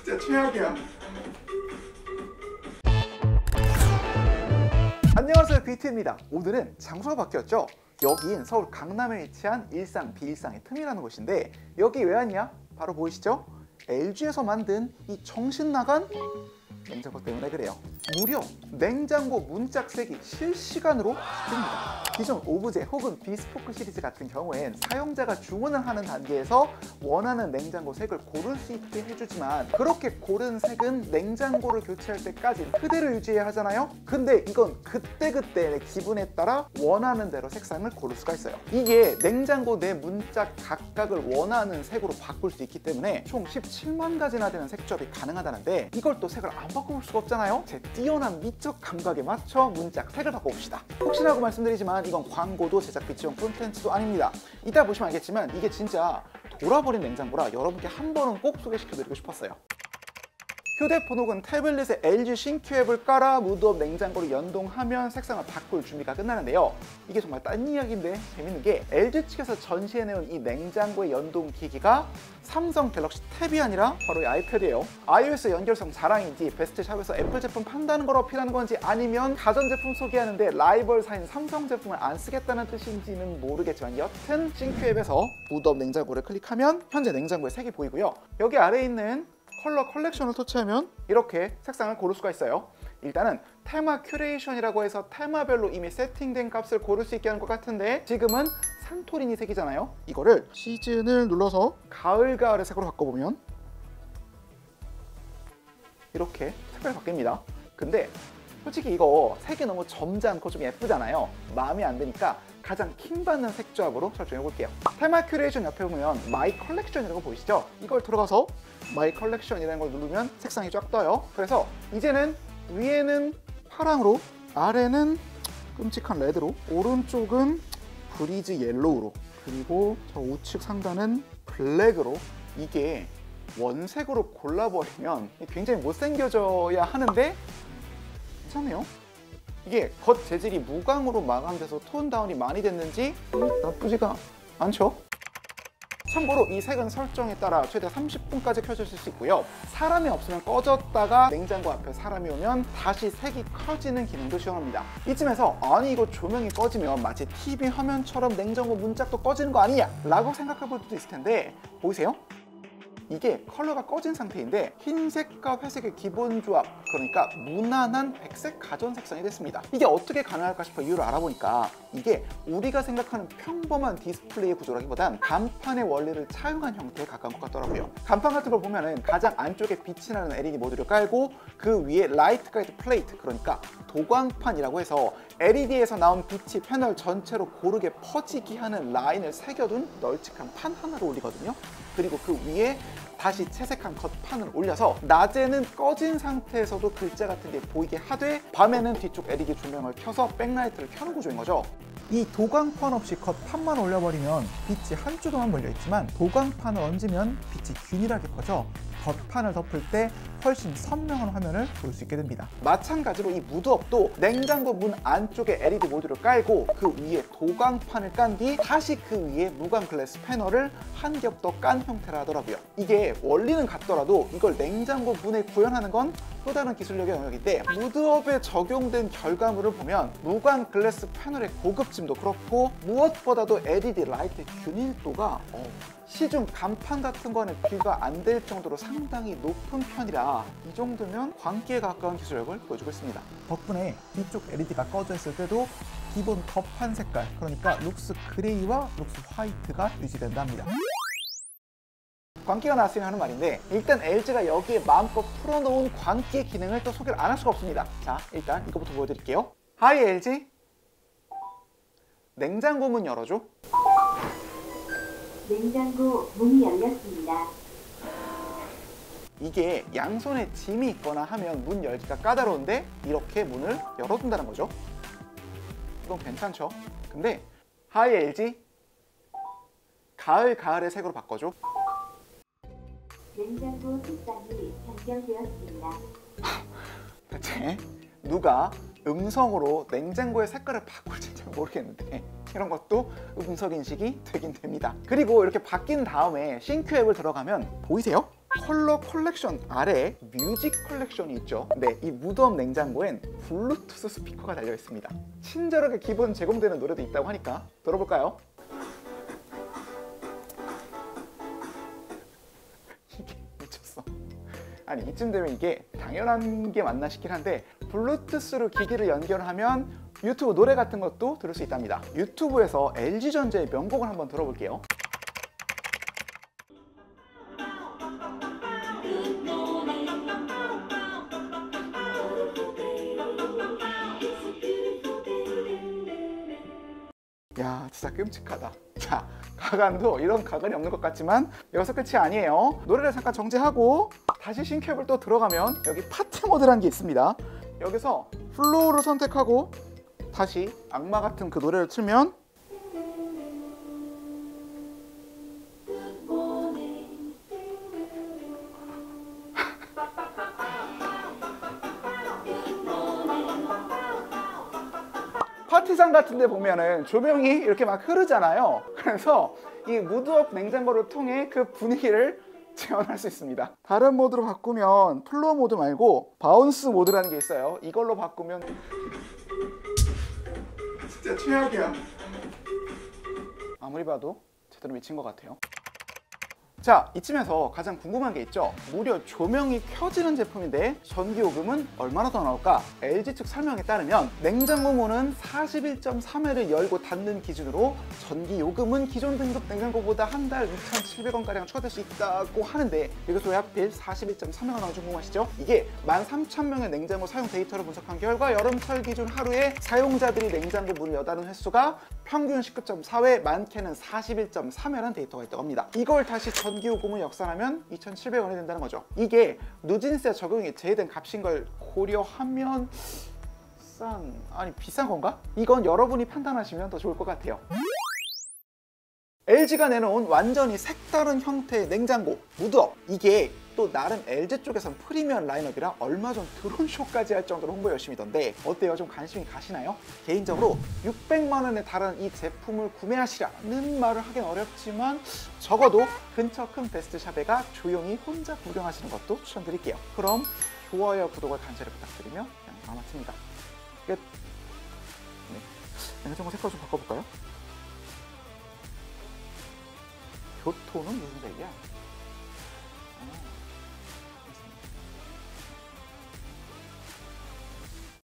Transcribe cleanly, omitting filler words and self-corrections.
진짜 최악이야. 안녕하세요, 뷰티입니다. 오늘은 장소가 바뀌었죠? 여긴 서울 강남에 위치한 일상 비일상의 틈이라는 곳인데 여기 왜 왔냐? 바로 보이시죠? LG에서 만든 이 정신나간 냉장고 때문에 그래요. 무려 냉장고 문짝색이 실시간으로 바뀝니다. 기존 오브제 혹은 비스포크 시리즈 같은 경우엔 사용자가 주문을 하는 단계에서 원하는 냉장고 색을 고를 수 있게 해주지만 그렇게 고른 색은 냉장고를 교체할 때까지 그대로 유지해야 하잖아요. 근데 이건 그때그때 내 기분에 따라 원하는 대로 색상을 고를 수가 있어요. 이게 냉장고 내 문짝 각각을 원하는 색으로 바꿀 수 있기 때문에 총 17만 가지나 되는 색조합이 가능하다는데 이걸 또 색을 안 바꿔볼 수가 없잖아요. 제 뛰어난 미적 감각에 맞춰 문짝 색을 바꿔봅시다. 혹시나 하고 말씀드리지만 이건 광고도 제작비 지원 콘텐츠도 아닙니다. 이따 보시면 알겠지만 이게 진짜 돌아버린 냉장고라 여러분께 한 번은 꼭 소개시켜드리고 싶었어요. 휴대폰 혹은 태블릿에 LG 신큐 앱을 깔아 무드업 냉장고를 연동하면 색상을 바꿀 준비가 끝나는데요. 이게 정말 딴 이야기인데 재밌는 게 LG 측에서 전시해내온 이 냉장고의 연동 기기가 삼성 갤럭시 탭이 아니라 바로 이 아이패드예요. iOS 연결성 자랑인지 베스트샵에서 애플 제품 판다는 걸 어필하는 건지 아니면 가전제품 소개하는데 라이벌사인 삼성 제품을 안 쓰겠다는 뜻인지는 모르겠지만 여튼 신큐 앱에서 무드업 냉장고를 클릭하면 현재 냉장고의 색이 보이고요. 여기 아래에 있는 컬러 컬렉션을 터치하면 이렇게 색상을 고를 수가 있어요. 일단은 테마 큐레이션이라고 해서 테마별로 이미 세팅된 값을 고를 수 있게 하는 것 같은데 지금은 산토리니 색이잖아요. 이거를 시즌을 눌러서 가을의 색으로 바꿔보면 이렇게 색깔이 바뀝니다. 근데 솔직히 이거 색이 너무 점잖고 좀 예쁘잖아요. 마음에 안 드니까 가장 킹받는 색조합으로 설정해 볼게요. 테마 큐레이션 옆에 보면 마이 컬렉션이라고 보이시죠? 이걸 들어가서 마이 컬렉션이라는 걸 누르면 색상이 쫙 떠요. 그래서 이제는 위에는 파랑으로, 아래는 끔찍한 레드로, 오른쪽은 브리즈 옐로우로, 그리고 저 우측 상단은 블랙으로. 이게 원색으로 골라버리면 굉장히 못생겨져야 하는데 괜찮네요. 이게 겉 재질이 무광으로 마감돼서 톤 다운이 많이 됐는지 나쁘지가 않죠? 참고로 이 색은 설정에 따라 최대 30분까지 켜주실 수 있고요. 사람이 없으면 꺼졌다가 냉장고 앞에 사람이 오면 다시 색이 켜지는 기능도 지원합니다. 이쯤에서 아니 이거 조명이 꺼지면 마치 TV 화면처럼 냉장고 문짝도 꺼지는 거 아니냐? 라고 생각해 볼 수도 있을 텐데 보이세요? 이게 컬러가 꺼진 상태인데 흰색과 회색의 기본 조합, 그러니까 무난한 백색 가전 색상이 됐습니다. 이게 어떻게 가능할까 싶어 이유를 알아보니까 이게 우리가 생각하는 평범한 디스플레이 구조라기보단 간판의 원리를 차용한 형태에 가까운 것 같더라고요. 간판 같은 걸 보면은 가장 안쪽에 빛이 나는 LED 모듈을 깔고 그 위에 라이트 가이드 플레이트, 그러니까 도광판이라고 해서 LED에서 나온 빛이 패널 전체로 고르게 퍼지게 하는 라인을 새겨둔 널찍한 판 하나를 올리거든요. 그리고 그 위에 다시 채색한 겉판을 올려서 낮에는 꺼진 상태에서도 글자 같은 게 보이게 하되 밤에는 뒤쪽 LED 조명을 켜서 백라이트를 켜는 구조인 거죠. 이 도광판 없이 겉판만 올려버리면 빛이 한쪽에만 몰려있지만 도광판을 얹으면 빛이 균일하게 퍼져 겉판을 덮을 때 훨씬 선명한 화면을 볼 수 있게 됩니다. 마찬가지로 이 무드업도 냉장고 문 안쪽에 LED 모듈을 깔고 그 위에 도광판을 깐 뒤 다시 그 위에 무광 글래스 패널을 한 겹 더 깐 형태라 하더라고요. 이게 원리는 같더라도 이걸 냉장고 문에 구현하는 건 또 다른 기술력의 영역인데 무드업에 적용된 결과물을 보면 무광 글래스 패널의 고급짐도 그렇고 무엇보다도 LED 라이트의 균일도가 시중 간판 같은 거는 비교가 안 될 정도로 상당히 높은 편이라 이 정도면 광기에 가까운 기술력을 보여주고 있습니다. 덕분에 뒤쪽 LED가 꺼져 있을 때도 기본 겉판 색깔, 그러니까 룩스 그레이와 룩스 화이트가 유지된다 합니다. 광기가 나왔으면 하는 말인데 일단 LG가 여기에 마음껏 풀어놓은 광기의 기능을 또 소개를 안 할 수가 없습니다. 자, 일단 이거부터 보여드릴게요. 하이 LG, 냉장고 문 열어줘. 냉장고 문이 열렸습니다. 이게 양손에 짐이 있거나 하면 문 열기가 까다로운데 이렇게 문을 열어둔다는 거죠. 이건 괜찮죠? 근데 하이 LG, 가을의 색으로 바꿔줘. 냉장고 색상이 변경되었습니다. 대체 누가 음성으로 냉장고의 색깔을 바꿀지 잘 모르겠는데 이런 것도 음성 인식이 되긴 됩니다. 그리고 이렇게 바뀐 다음에 신큐 앱을 들어가면 보이세요? 컬러 컬렉션 아래 뮤직 컬렉션이 있죠. 네, 이 무드업 냉장고엔 블루투스 스피커가 달려 있습니다. 친절하게 기본 제공되는 노래도 있다고 하니까 들어볼까요? 이게 미쳤어. 아니, 이쯤 되면 이게 당연한 게 맞나 싶긴 한데, 블루투스로 기기를 연결하면 유튜브 노래 같은 것도 들을 수 있답니다. 유튜브에서 LG전자의 명곡을 한번 들어볼게요. 야, 진짜 끔찍하다. 자, 가간도 이런 가간이 없는 것 같지만 여기서 끝이 아니에요. 노래를 잠깐 정지하고 다시 싱캡을 또 들어가면 여기 파티 모드라는 게 있습니다. 여기서 플로우를 선택하고 다시 악마 같은 그 노래를 틀면 파티장 같은 데 보면은 조명이 이렇게 막 흐르잖아요. 그래서 이 무드업 냉장고를 통해 그 분위기를 재현할 수 있습니다. 다른 모드로 바꾸면 플로우 모드 말고 바운스 모드라는 게 있어요. 이걸로 바꾸면 진짜 최악이야. 아무리 봐도 제대로 미친 것 같아요. 자, 이쯤에서 가장 궁금한 게 있죠. 무려 조명이 켜지는 제품인데 전기요금은 얼마나 더 나올까? LG 측 설명에 따르면 냉장고 문은 41.3회를 열고 닫는 기준으로 전기요금은 기존 등급 냉장고보다 한 달 2,700원가량 추가될 수 있다고 하는데, 여기서 왜 하필 41.3회가 나오는지 궁금하시죠? 이게 13,000명의 냉장고 사용 데이터를 분석한 결과 여름철 기준 하루에 사용자들이 냉장고 문을 여다는 횟수가 평균 19.4회, 많게는 41.3회라는 데이터가 있다고 합니다. 이걸 다시 전기요금을 역산하면 2,700원이 된다는 거죠. 이게 누진세 적용이 제외된 값인 걸 고려하면 아니 비싼 건가? 이건 여러분이 판단하시면 더 좋을 것 같아요. LG가 내놓은 완전히 색다른 형태의 냉장고 무드업, 이게 또 나름 LG 쪽에선 프리미엄 라인업이라 얼마 전 드론쇼까지 할 정도로 홍보 열심히던데 어때요? 좀 관심이 가시나요? 개인적으로 600만 원에 달하는 이 제품을 구매하시라는 말을 하긴 어렵지만 적어도 근처 큰 베스트샵에가 조용히 혼자 구경하시는 것도 추천드릴게요. 그럼 좋아요, 구독을 간절히 부탁드리며 영상 마칩니다. 끝. 네. 냉장고 색깔 좀 바꿔볼까요? 교토는 무슨 색이야?